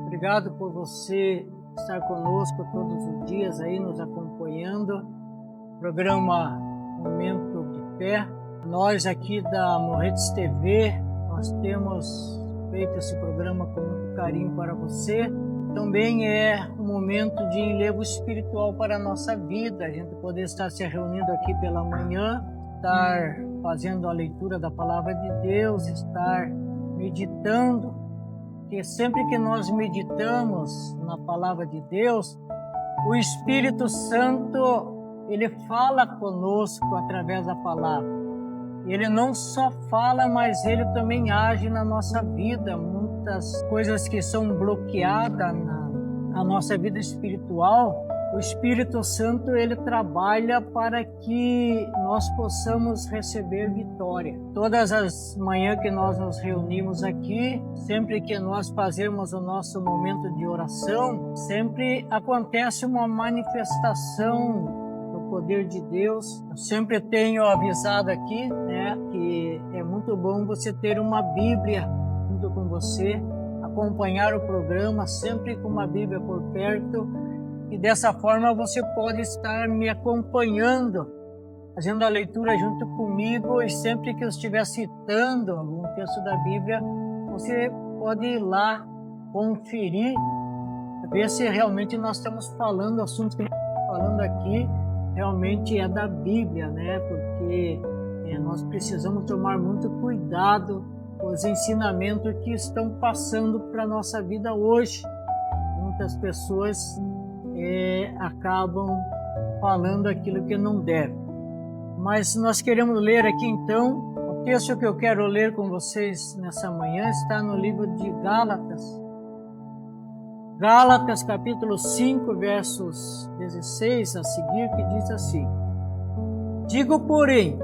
Obrigado por você estar conosco todos os dias aí nos acompanhando. Programa Momento de Fé. Nós aqui da Morretes TV, nós temos feito esse programa com muito carinho para você. Também é um momento de enlevo espiritual para a nossa vida. A gente poder estar se reunindo aqui pela manhã, estar fazendo a leitura da Palavra de Deus, estar meditando. Porque sempre que nós meditamos na Palavra de Deus, o Espírito Santo, ele fala conosco através da Palavra. Ele não só fala, mas ele também age na nossa vida. Muitas coisas que são bloqueadas na nossa vida espiritual, o Espírito Santo ele trabalha para que nós possamos receber vitória. Todas as manhãs que nós nos reunimos aqui, sempre que nós fazemos o nosso momento de oração, sempre acontece uma manifestação do poder de Deus. Eu sempre tenho avisado aqui, que é muito bom você ter uma Bíblia junto com você, acompanhar o programa sempre com uma Bíblia por perto, e dessa forma você pode estar me acompanhando, fazendo a leitura junto comigo, e sempre que eu estiver citando algum texto da Bíblia, você pode ir lá conferir, ver se realmente nós estamos falando, o assunto que nós estamos falando aqui realmente é da Bíblia, porque nós precisamos tomar muito cuidado com os ensinamentos que estão passando para a nossa vida hoje. Muitas pessoas acabam falando aquilo que não deve. Mas nós queremos ler aqui então, o texto que eu quero ler com vocês nessa manhã está no livro de Gálatas. Gálatas capítulo 5, versos 16 a seguir, que diz assim: Digo, porém,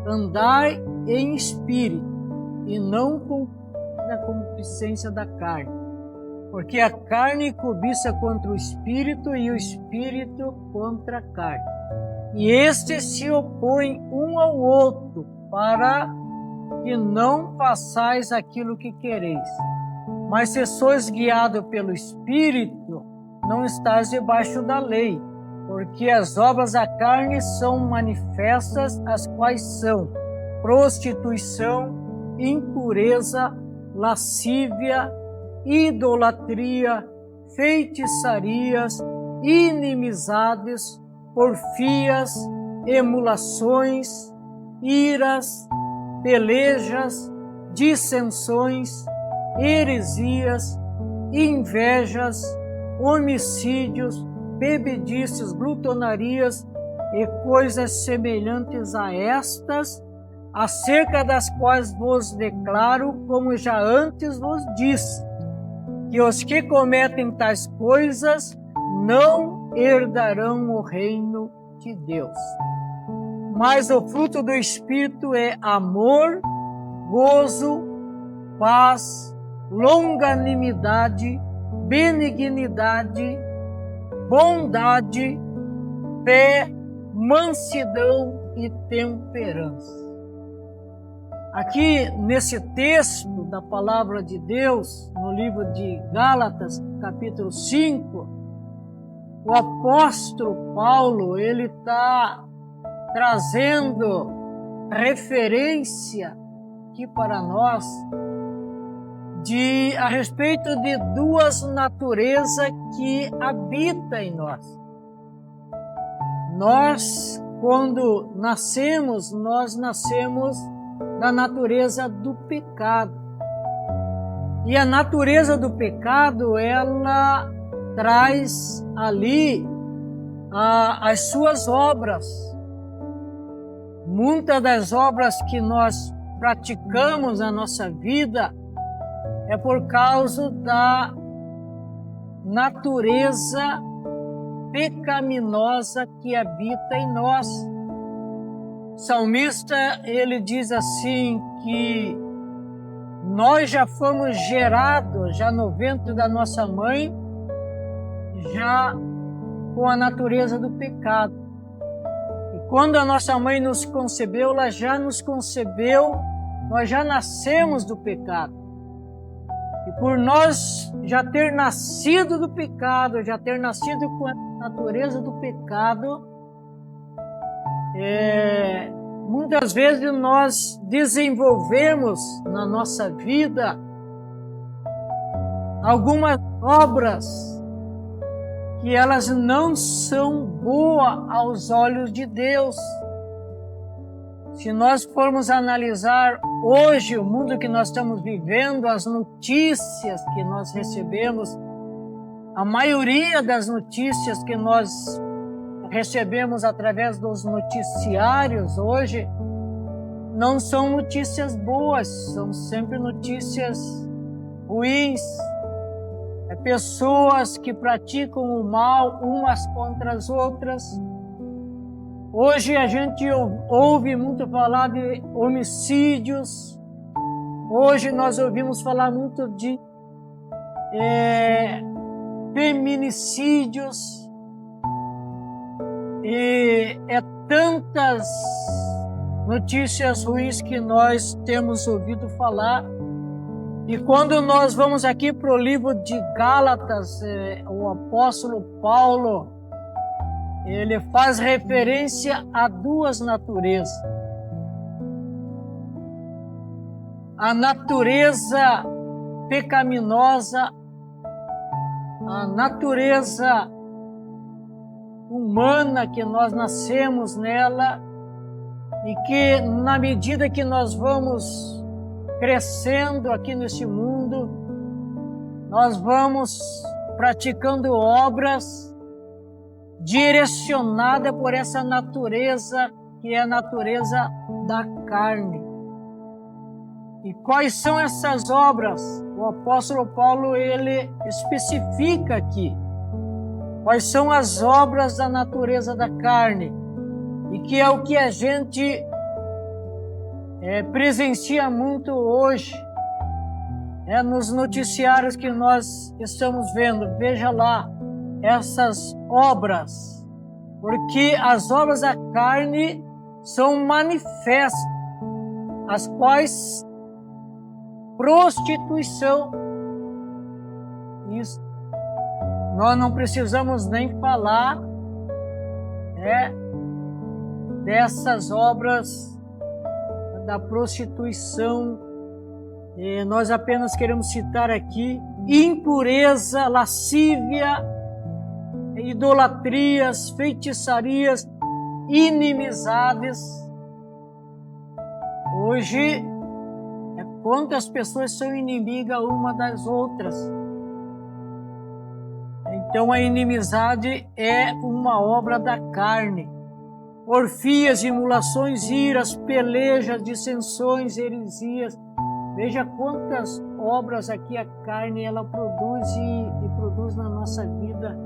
andai em espírito, e não com a concupiscência da carne. Porque a carne cobiça contra o espírito, e o espírito contra a carne. E estes se opõem um ao outro, para que não façais aquilo que quereis. Mas se sois guiados pelo Espírito, não estáis debaixo da lei, porque as obras da carne são manifestas, as quais são prostituição, impureza, lascívia, idolatria, feitiçarias, inimizades, porfias, emulações, iras, pelejas, dissensões, heresias, invejas, homicídios, bebedices, glutonarias e coisas semelhantes a estas, acerca das quais vos declaro, como já antes vos disse, que os que cometem tais coisas não herdarão o reino de Deus. Mas o fruto do Espírito é amor, gozo, paz, longanimidade, benignidade, bondade, fé, mansidão e temperança. Aqui nesse texto da palavra de Deus, no livro de Gálatas, capítulo 5, o apóstolo Paulo, ele está trazendo referência aqui para nós a respeito de duas naturezas que habitam em nós. Nós, quando nascemos, nós nascemos da natureza do pecado. E a natureza do pecado, ela traz ali as suas obras. Muitas das obras que nós praticamos na nossa vida é por causa da natureza pecaminosa que habita em nós. O salmista, ele diz assim que nós já fomos gerados, já no ventre da nossa mãe, já com a natureza do pecado. E quando a nossa mãe nos concebeu, ela já nos concebeu, nós já nascemos do pecado. E por nós já ter nascido do pecado, já ter nascido com a natureza do pecado, muitas vezes nós desenvolvemos na nossa vida algumas obras que elas não são boas aos olhos de Deus. Se nós formos analisar hoje o mundo que nós estamos vivendo, as notícias que nós recebemos, a maioria das notícias que nós recebemos através dos noticiários hoje não são notícias boas, são sempre notícias ruins. Pessoas que praticam o mal umas contra as outras. Hoje a gente ouve muito falar de homicídios. Hoje nós ouvimos falar muito de feminicídios. E tantas notícias ruins que nós temos ouvido falar. E quando nós vamos aqui para o livro de Gálatas, o apóstolo Paulo, ele faz referência a duas naturezas. A natureza pecaminosa, a natureza humana que nós nascemos nela e que na medida que nós vamos crescendo aqui nesse mundo, nós vamos praticando obras direcionadas por essa natureza que é a natureza da carne. E quais são essas obras? O apóstolo Paulo ele especifica aqui quais são as obras da natureza da carne e que é o que a gente presencia muito hoje, nos noticiários que nós estamos vendo. Veja lá essas obras, porque as obras da carne são manifestas, as quais prostituição. Isso nós não precisamos nem falar dessas obras da prostituição. Nós apenas queremos citar aqui impureza, lascívia, idolatrias, feitiçarias, inimizades. Hoje, quantas pessoas são inimigas uma das outras? Então a inimizade é uma obra da carne. Porfias, emulações, iras, pelejas, dissensões, heresias. Veja quantas obras aqui a carne ela produz e produz na nossa vida,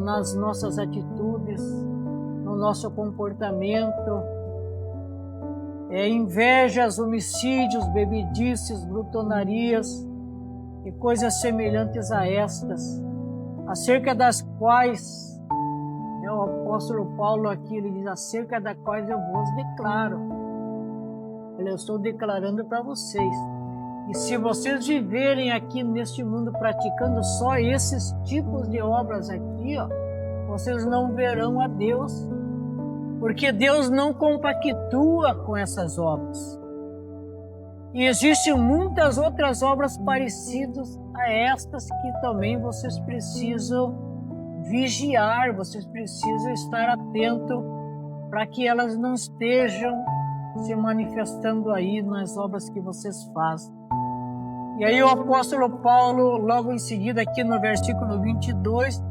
nas nossas atitudes, no nosso comportamento. Invejas, homicídios, bebedices, glutonarias e coisas semelhantes a estas, acerca das quais o apóstolo Paulo aqui ele diz: acerca da quais eu vos declaro. Eu estou declarando para vocês. E se vocês viverem aqui neste mundo praticando só esses tipos de obras aqui, vocês não verão a Deus, porque Deus não compactua com essas obras. E existem muitas outras obras parecidas a estas que também vocês precisam vigiar, vocês precisam estar atentos para que elas não estejam se manifestando aí nas obras que vocês fazem. E aí o apóstolo Paulo, logo em seguida, aqui no versículo 22,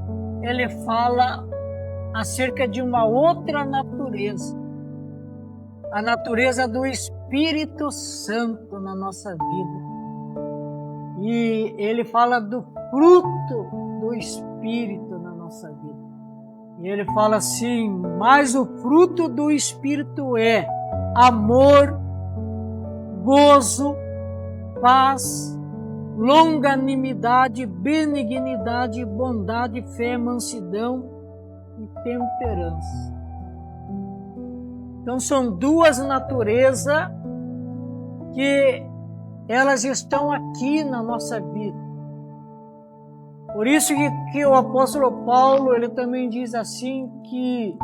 ele fala acerca de uma outra natureza, a natureza do Espírito Santo na nossa vida. E ele fala do fruto do Espírito na nossa vida. E ele fala assim: mas o fruto do Espírito é amor, gozo, paz, longanimidade, benignidade, bondade, fé, mansidão e temperança. Então são duas naturezas que elas estão aqui na nossa vida. Por isso que o apóstolo Paulo, ele também diz assim que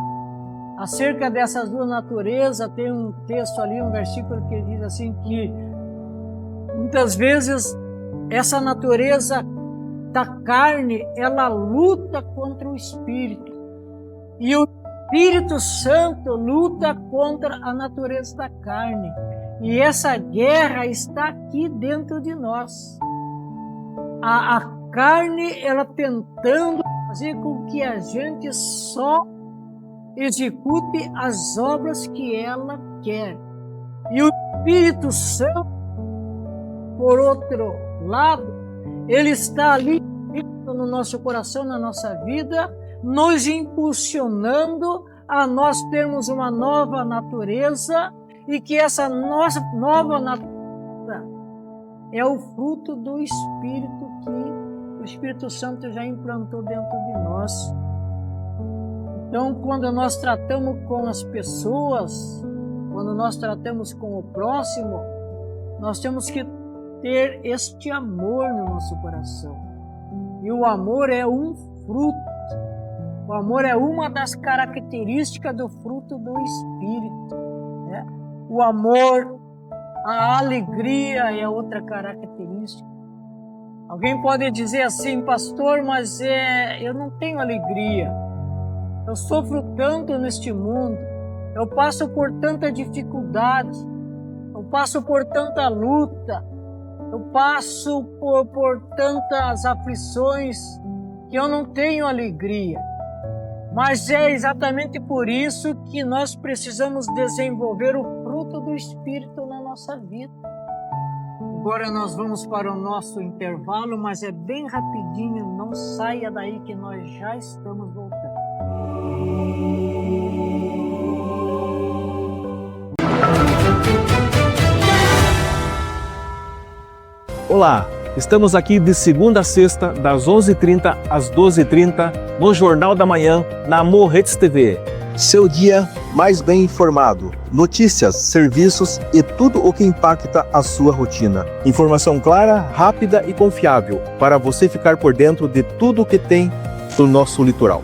acerca dessas duas naturezas, tem um texto ali, um versículo que diz assim que muitas vezes essa natureza da carne, ela luta contra o Espírito. E o Espírito Santo luta contra a natureza da carne. E essa guerra está aqui dentro de nós. A carne, ela tentando fazer com que a gente só execute as obras que ela quer. E o Espírito Santo, por outro lado, ele está ali no nosso coração, na nossa vida, nos impulsionando a nós termos uma nova natureza, e que essa nossa nova natureza é o fruto do Espírito que o Espírito Santo já implantou dentro de nós. Então, quando nós tratamos com as pessoas, quando nós tratamos com o próximo, nós temos que ter este amor no nosso coração. E o amor é um fruto. O amor é uma das características do fruto do Espírito, né? O amor, a alegria é outra característica. Alguém pode dizer assim, pastor, mas eu não tenho alegria. Eu sofro tanto neste mundo. Eu passo por tanta dificuldade. Eu passo por tanta luta. Eu passo por tantas aflições que eu não tenho alegria. Mas é exatamente por isso que nós precisamos desenvolver o fruto do Espírito na nossa vida. Agora nós vamos para o nosso intervalo, mas é bem rapidinho, não saia daí que nós já estamos voltando. Olá, estamos aqui de segunda a sexta, das 11h30 às 12h30, no Jornal da Manhã, na Morretes TV. Seu dia mais bem informado. Notícias, serviços e tudo o que impacta a sua rotina. Informação clara, rápida e confiável, para você ficar por dentro de tudo o que tem no nosso litoral.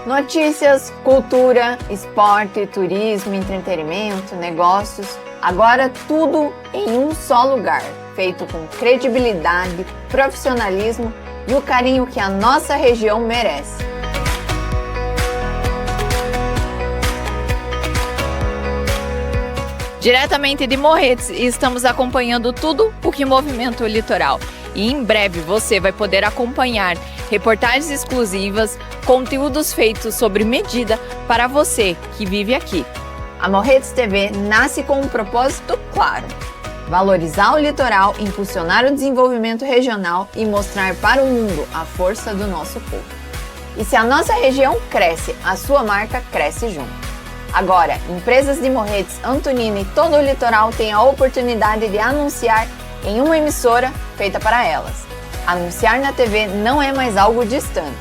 Notícias, cultura, esporte, turismo, entretenimento, negócios. Agora tudo em um só lugar, feito com credibilidade, profissionalismo e o carinho que a nossa região merece. Diretamente de Morretes, estamos acompanhando tudo o que movimenta o litoral. E em breve você vai poder acompanhar reportagens exclusivas, conteúdos feitos sob medida para você que vive aqui. A Morretes TV nasce com um propósito claro: valorizar o litoral, impulsionar o desenvolvimento regional e mostrar para o mundo a força do nosso povo. E se a nossa região cresce, a sua marca cresce junto. Agora, empresas de Morretes, Antonina e todo o litoral têm a oportunidade de anunciar em uma emissora feita para elas. Anunciar na TV não é mais algo distante.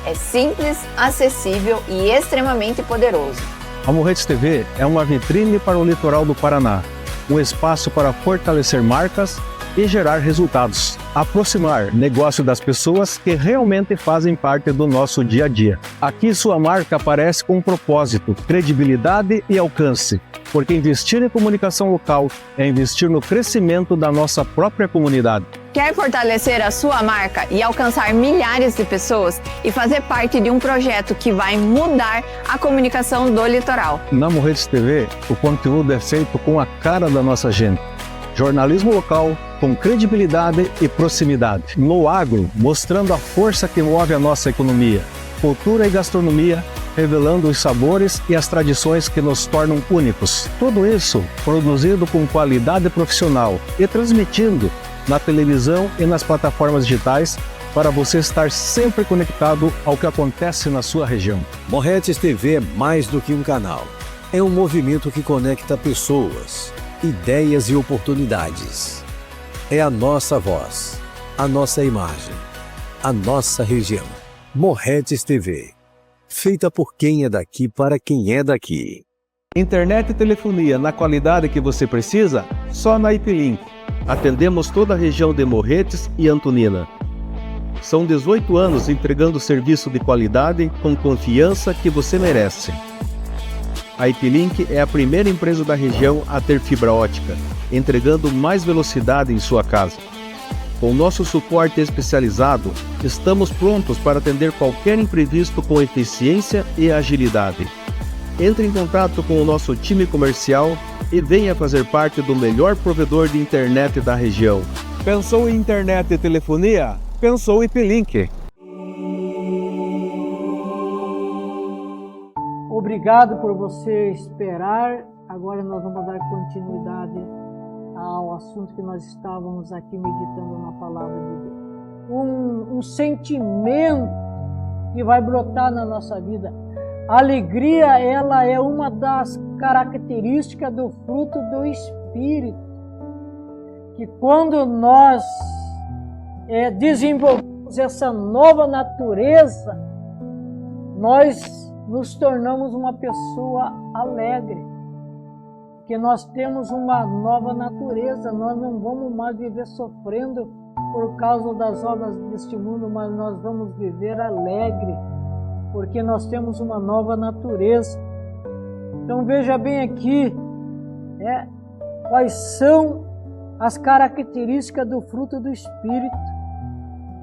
É simples, acessível e extremamente poderoso. A Morretes TV é uma vitrine para o litoral do Paraná, um espaço para fortalecer marcas e gerar resultados, aproximar negócio das pessoas que realmente fazem parte do nosso dia a dia. Aqui sua marca aparece com um propósito, credibilidade e alcance, porque investir em comunicação local é investir no crescimento da nossa própria comunidade. Quer fortalecer a sua marca e alcançar milhares de pessoas e fazer parte de um projeto que vai mudar a comunicação do litoral? Na Morretes TV, o conteúdo é feito com a cara da nossa gente. Jornalismo local, com credibilidade e proximidade. No agro, mostrando a força que move a nossa economia. Cultura e gastronomia, revelando os sabores e as tradições que nos tornam únicos. Tudo isso produzido com qualidade profissional e transmitindo na televisão e nas plataformas digitais para você estar sempre conectado ao que acontece na sua região. Morretes TV é mais do que um canal. É um movimento que conecta pessoas, ideias e oportunidades. É a nossa voz, a nossa imagem, a nossa região. Morretes TV. Feita por quem é daqui para quem é daqui. Internet e telefonia na qualidade que você precisa? Só na IP-Link. Atendemos toda a região de Morretes e Antonina. São 18 anos entregando serviço de qualidade com confiança que você merece. A IP-Link é a primeira empresa da região a ter fibra ótica, entregando mais velocidade em sua casa. Com nosso suporte especializado, estamos prontos para atender qualquer imprevisto com eficiência e agilidade. Entre em contato com o nosso time comercial e venha fazer parte do melhor provedor de internet da região. Pensou em internet e telefonia? Pensou em IP-Link. Obrigado por você esperar. Agora nós vamos dar continuidade ao assunto que nós estávamos aqui meditando na palavra de Deus. Um sentimento que vai brotar na nossa vida. A alegria, ela é uma das características do fruto do Espírito. Que quando nós desenvolvemos essa nova natureza, nós nos tornamos uma pessoa alegre. Porque nós temos uma nova natureza, nós não vamos mais viver sofrendo por causa das obras deste mundo, mas nós vamos viver alegre, porque nós temos uma nova natureza. Então veja bem aqui, quais são as características do fruto do Espírito: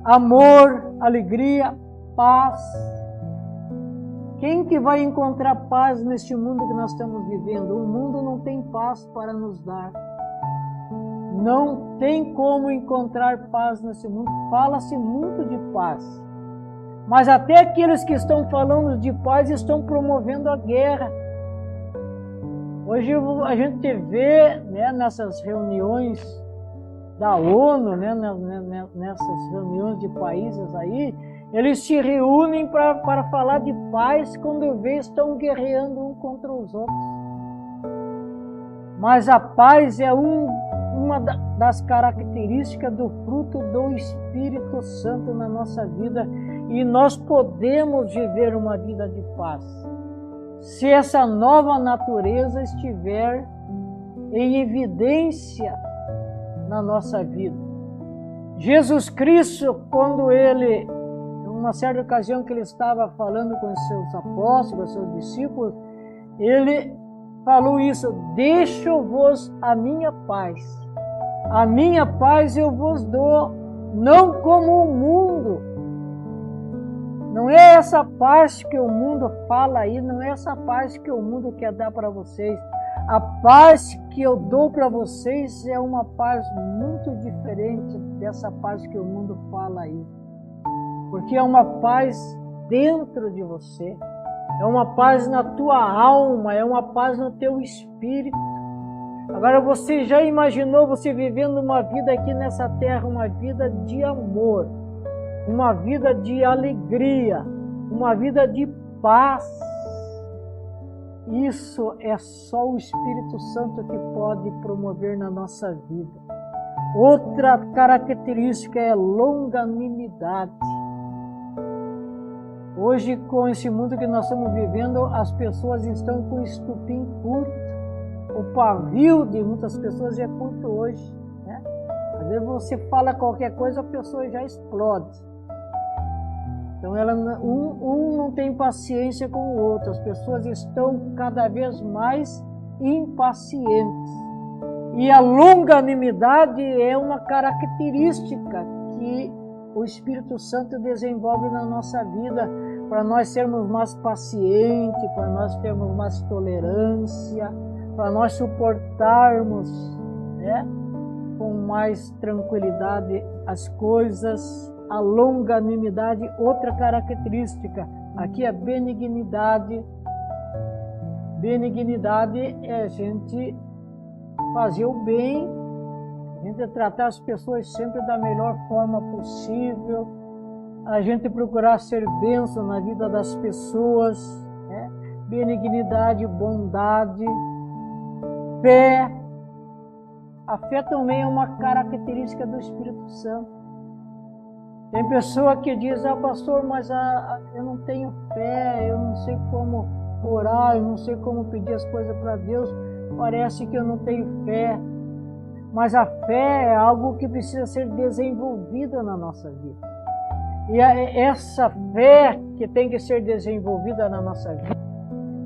amor, alegria, paz. Quem que vai encontrar paz neste mundo que nós estamos vivendo? O mundo não tem paz para nos dar. Não tem como encontrar paz nesse mundo. Fala-se muito de paz. Mas até aqueles que estão falando de paz estão promovendo a guerra. Hoje a gente vê, nessas reuniões da ONU, nessas reuniões de países aí, eles se reúnem para falar de paz, quando vê estão guerreando um contra os outros. Mas a paz é uma das características do fruto do Espírito Santo na nossa vida, e nós podemos viver uma vida de paz se essa nova natureza estiver em evidência na nossa vida. Jesus Cristo, quando ele, numa certa ocasião que ele estava falando com os seus apóstolos, com os seus discípulos, ele falou isso: deixo-vos a minha paz eu vos dou, não como o mundo. Não é essa paz que o mundo fala aí, não é essa paz que o mundo quer dar para vocês. A paz que eu dou para vocês é uma paz muito diferente dessa paz que o mundo fala aí. Porque é uma paz dentro de você, é uma paz na tua alma, é uma paz no teu espírito. Agora, você já imaginou você vivendo uma vida aqui nessa terra, uma vida de amor, uma vida de alegria, uma vida de paz? Isso é só o Espírito Santo que pode promover na nossa vida. Outra característica é longanimidade. Hoje, com esse mundo que nós estamos vivendo, as pessoas estão com o estupim curto. O pavio de muitas pessoas é curto hoje. Às vezes você fala qualquer coisa, a pessoa já explode. Então um não tem paciência com o outro. As pessoas estão cada vez mais impacientes. E a longanimidade é uma característica que o Espírito Santo desenvolve na nossa vida, para nós sermos mais pacientes, para nós termos mais tolerância, para nós suportarmos, com mais tranquilidade as coisas. A longanimidade, outra característica, aqui é benignidade. Benignidade é a gente fazer o bem, a gente tratar as pessoas sempre da melhor forma possível, a gente procurar ser bênção na vida das pessoas, benignidade, bondade, fé. A fé também é uma característica do Espírito Santo. Tem pessoa que diz, pastor, mas eu não tenho fé, eu não sei como orar, eu não sei como pedir as coisas para Deus, parece que eu não tenho fé. Mas a fé é algo que precisa ser desenvolvida na nossa vida. E essa fé que tem que ser desenvolvida na nossa vida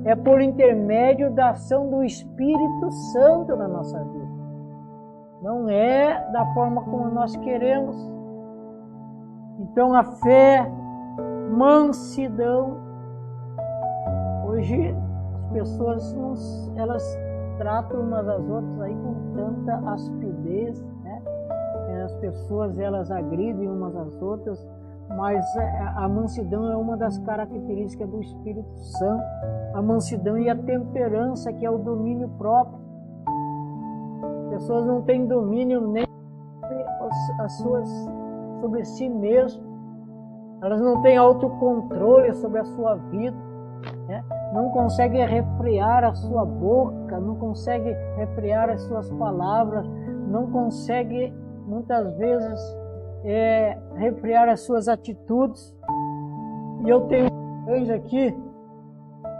é por intermédio da ação do Espírito Santo na nossa vida. Não é da forma como nós queremos. Então a fé, mansidão. Hoje as pessoas elas tratam umas às outras aí com tanta aspidez, né? As pessoas elas agridem umas às outras, mas a mansidão é uma das características do Espírito Santo. A mansidão e a temperança, que é o domínio próprio. As pessoas não têm domínio nem sobre si mesmas. Elas não têm autocontrole sobre a sua vida, né? Não conseguem refrear a sua boca, não conseguem refrear as suas palavras, não conseguem, muitas vezes, refrear as suas atitudes. E eu tenho uma laranja aqui,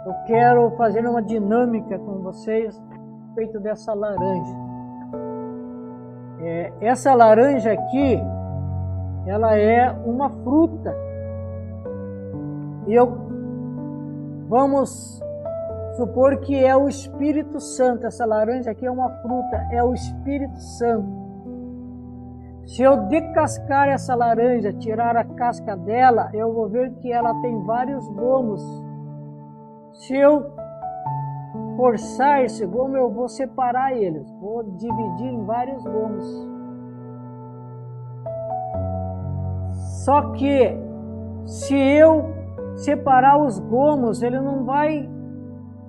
eu quero fazer uma dinâmica com vocês a respeito dessa laranja. Essa laranja aqui, ela é uma fruta. E vamos supor que é o Espírito Santo. Essa laranja aqui é uma fruta, é o Espírito Santo. Se eu descascar essa laranja, tirar a casca dela, eu vou ver que ela tem vários gomos. Se eu forçar esse gomo, eu vou separar eles, vou dividir em vários gomos. Só que se eu separar os gomos, ele não vai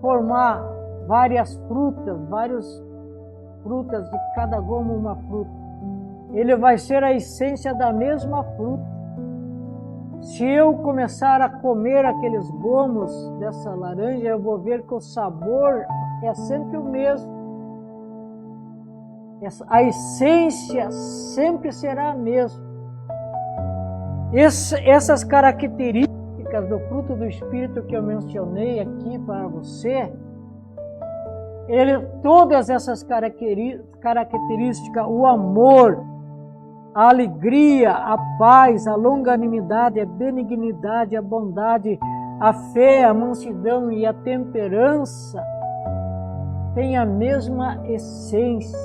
formar várias frutas de cada gomo uma fruta. Ele vai ser a essência da mesma fruta. Se eu começar a comer aqueles gomos dessa laranja, eu vou ver que o sabor é sempre o mesmo. A essência sempre será a mesma. Essas características do fruto do Espírito que eu mencionei aqui para você, todas essas características, o amor, a alegria, a paz, a longanimidade, a benignidade, a bondade, a fé, a mansidão e a temperança têm a mesma essência,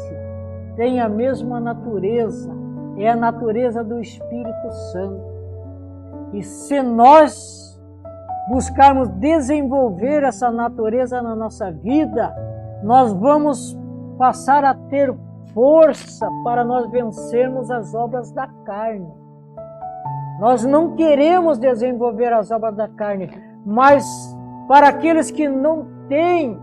têm a mesma natureza, é a natureza do Espírito Santo. E se nós buscarmos desenvolver essa natureza na nossa vida, nós vamos passar a ter força para nós vencermos as obras da carne. Nós não queremos desenvolver as obras da carne, mas para aqueles que não têm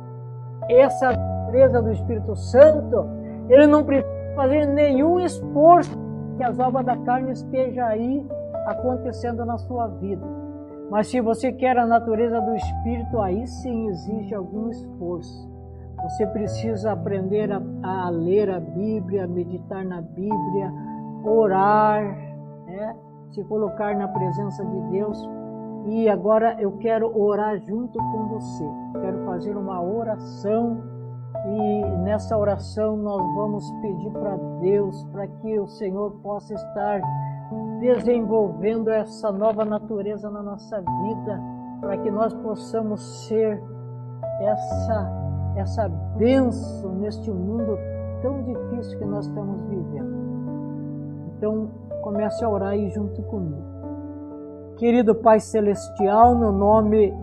essa natureza do Espírito Santo, ele não precisa fazer nenhum esforço que as obras da carne estejam aí acontecendo na sua vida. Mas se você quer a natureza do Espírito, aí sim exige algum esforço. Você precisa aprender a ler a Bíblia, meditar na Bíblia, orar, né? Se colocar na presença de Deus. E agora eu quero orar junto com você. Quero fazer uma oração e nessa oração nós vamos pedir para Deus para que o Senhor possa estar desenvolvendo essa nova natureza na nossa vida, para que nós possamos ser essa bênção neste mundo tão difícil que nós estamos vivendo. Então, comece a orar aí junto comigo. Querido Pai Celestial, no nome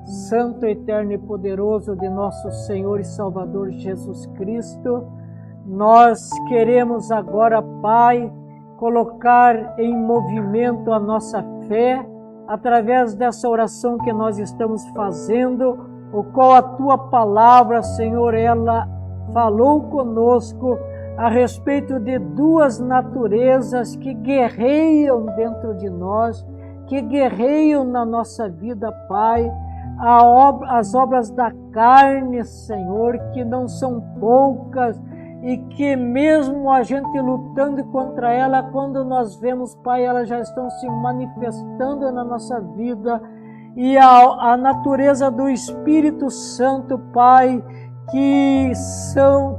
santo, eterno e poderoso de nosso Senhor e Salvador Jesus Cristo, nós queremos agora, Pai, colocar em movimento a nossa fé através dessa oração que nós estamos fazendo, o qual a Tua palavra, Senhor, ela falou conosco a respeito de duas naturezas que guerreiam dentro de nós, que guerreiam na nossa vida, Pai. As obras da carne, Senhor, que não são poucas e que mesmo a gente lutando contra ela, quando nós vemos, Pai, elas já estão se manifestando na nossa vida, e a natureza do Espírito Santo, Pai, que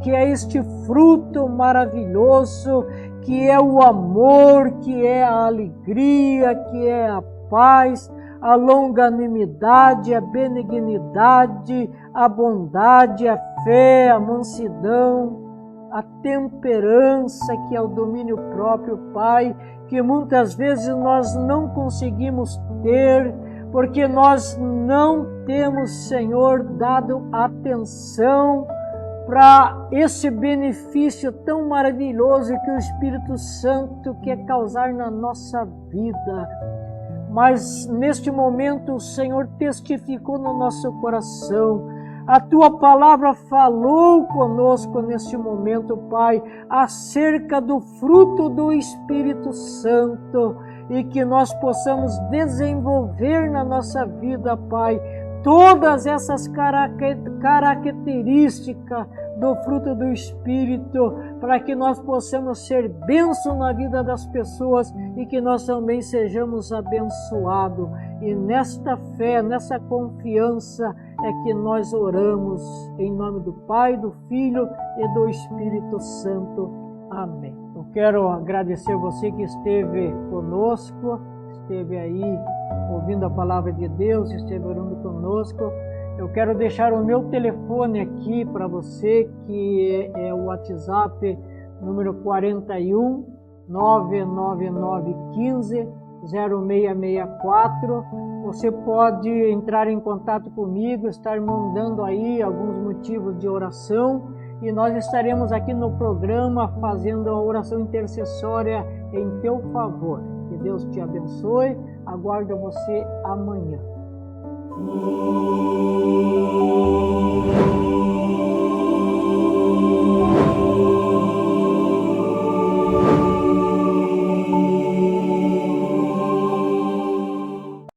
é este fruto maravilhoso, que é o amor, que é a alegria, que é a paz, a longanimidade, a benignidade, a bondade, a fé, a mansidão, a temperança, que é o domínio próprio, Pai, que muitas vezes nós não conseguimos ter, porque nós não temos, Senhor, dado atenção para esse benefício tão maravilhoso que o Espírito Santo quer causar na nossa vida. Mas neste momento o Senhor testificou no nosso coração. A Tua palavra falou conosco neste momento, Pai, acerca do fruto do Espírito Santo, e que nós possamos desenvolver na nossa vida, Pai, todas essas características do fruto do Espírito, para que nós possamos ser bênção na vida das pessoas e que nós também sejamos abençoados. E nesta fé, nessa confiança é que nós oramos, em nome do Pai, do Filho e do Espírito Santo. Amém. Eu quero agradecer você que esteve conosco, esteve aí ouvindo a palavra de Deus, esteve orando conosco. Eu quero deixar o meu telefone aqui para você, que é o WhatsApp número 41 99915 0664. Você pode entrar em contato comigo, estar mandando aí alguns motivos de oração, e nós estaremos aqui no programa fazendo a oração intercessória em teu favor. Que Deus te abençoe. Aguardo você amanhã.